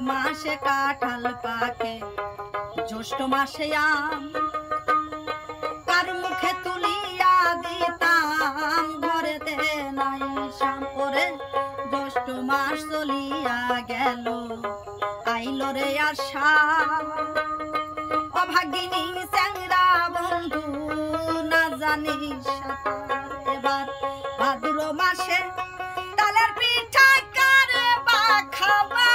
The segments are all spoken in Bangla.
মাসে কাঁঠাল পাকে, জ্যৈষ্ঠ মাসে আম কার মুখে তুলিয়া দিতাম, ঘরেতে নাই শাম করে জ্যৈষ্ঠ মাস চলিয়া গেল, আইলো রে আশা অভাগিনী চ্যাংরা বন্ধু না জানিস সাঁতার। এবার ভাদ্র মাসে তালের পিঠা কারে বা খাওয়া,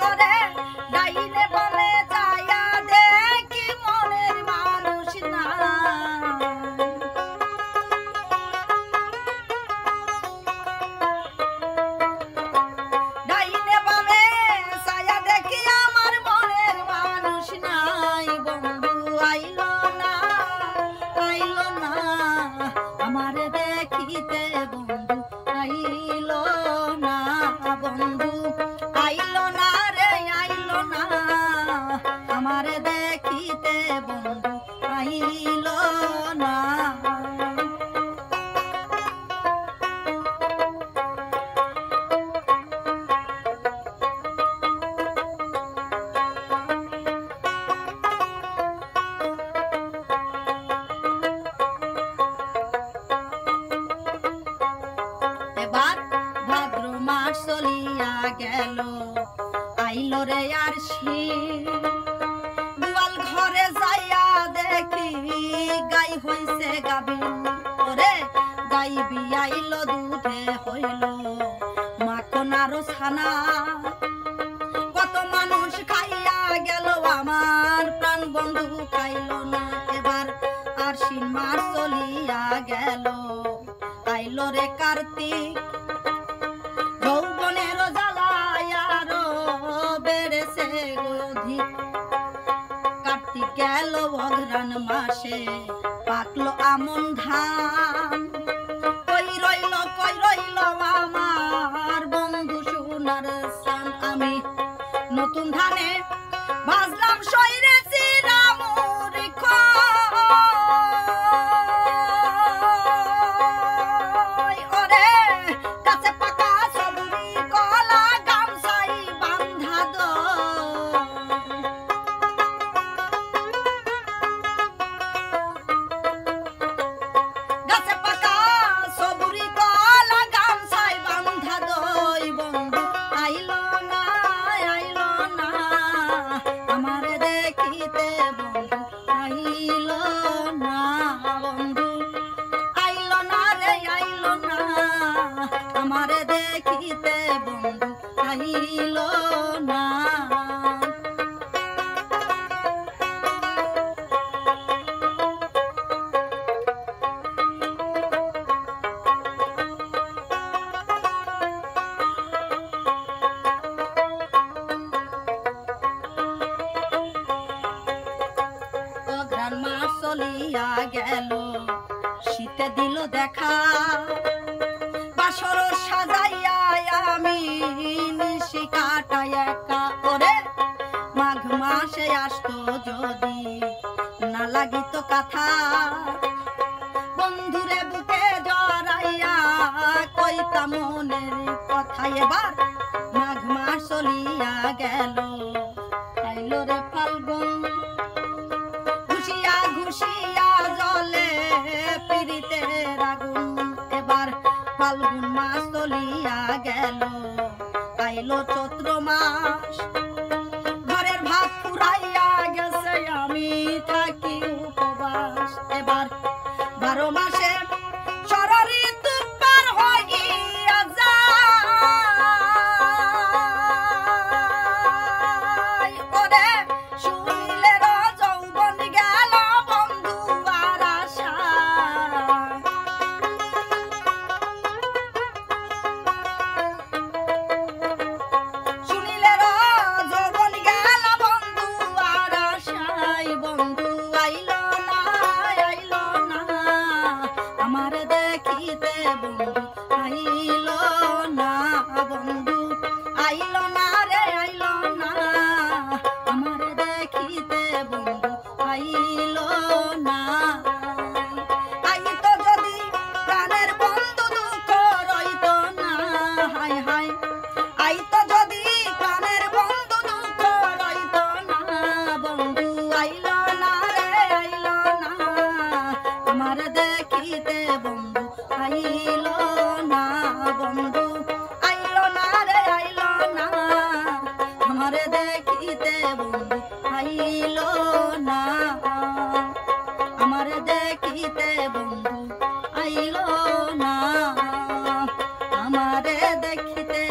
ওরে ডাইনে বলে যায়া দেখি মনের মানুষ না, ডাইনে বলে যায়া দেখি আমার মনের মানুষ নাই, বন্ধু আইলো না আমারে দেখিতে, বন্ধু আইলো না, বন্ধু আইলো না রে আইলো না আমারে দেখিতে, বন্ধু আইলো না। এবার ভাদ্র মাস চলিয়া গেল, আইলো রে আর দুয়াল ঘরে যাইয়া দেখি গাই হইছে গাবিন, ওরে গাই বিয়াইলো দুধে হইল মাখন আরো ছানা, কত মানুষ খাইয়া গেল আমার প্রাণ বন্ধু খাইলো না। এবার আশ্বিন মাস চলিয়া গেল, আইলো রে কার্তিক যৌবনের জ্বালায় আরো বেড়েছে অধিক, কার্তিক গেল অঘ্রাণ মাসে পাকলো আমন ধান, কই রইল আমার বন্ধু সোনার স্থান, আমি নতুন ধানে ভাজলাম শরীরে চিরামুরি খই, ওরে কাছে পাকা সবুরি কলা গামছাই বান্ধা দই, গাছে পাকা সবুরি কলা গামছাই বান্ধা দই, বন্ধু আইলো না আমারে দেখিতে, বন্ধু আইলো না, বন্ধু আইলো না রে আইলো না আমারে দেখিতে, বন্ধু আইলো না। অঘ্রাণ মাস চলিয়া গেল, শীতে দিল দেখা, বাসর সাজাইয়া আমি নিশি কাটাই একা, ওরে মাঘ মাসে আসতো যদি না লাগিত কথা, বন্ধুরে বুকে জড়াইয়া কইতা মনের কথা। এবার মাঘ মাস চলিয়া গেল, আইলো রে ফাল্গুন ঘুষিয়া ঘুষিয়া জলে পিরিতের আগুন, এবার ফাল্গুন মাস চলিয়া গেল, আইলো চৈত্র মাস, ঘরের ভাত ফুরাইয়া গেছে আমি থাকি উপবাস, এবার 12 মাসে ষড়ঋতু পার হইয়া যায়, ওরে শুনিলে যৌবন গেল বন্ধু আর আশা, শুনিলে যৌবন গেল বন্ধু আর আশায়, বন্ধু আইলো না আমার দেখিতে, বন্ধু আইলো না, বন্ধু আইলো না রে আইলো না আমার দেখিতে, বন্ধু আইলো না। আইতো যদি প্রাণের বন্ধু দুঃখ রইতো দেখিতে বন্ধু আইল না, বন্ধু আইল না রে আইল না, আমারে দেখিতে বন্ধু আইল না, আমারে দেখিতে বন্ধু আইল না, আমারে দেখিতে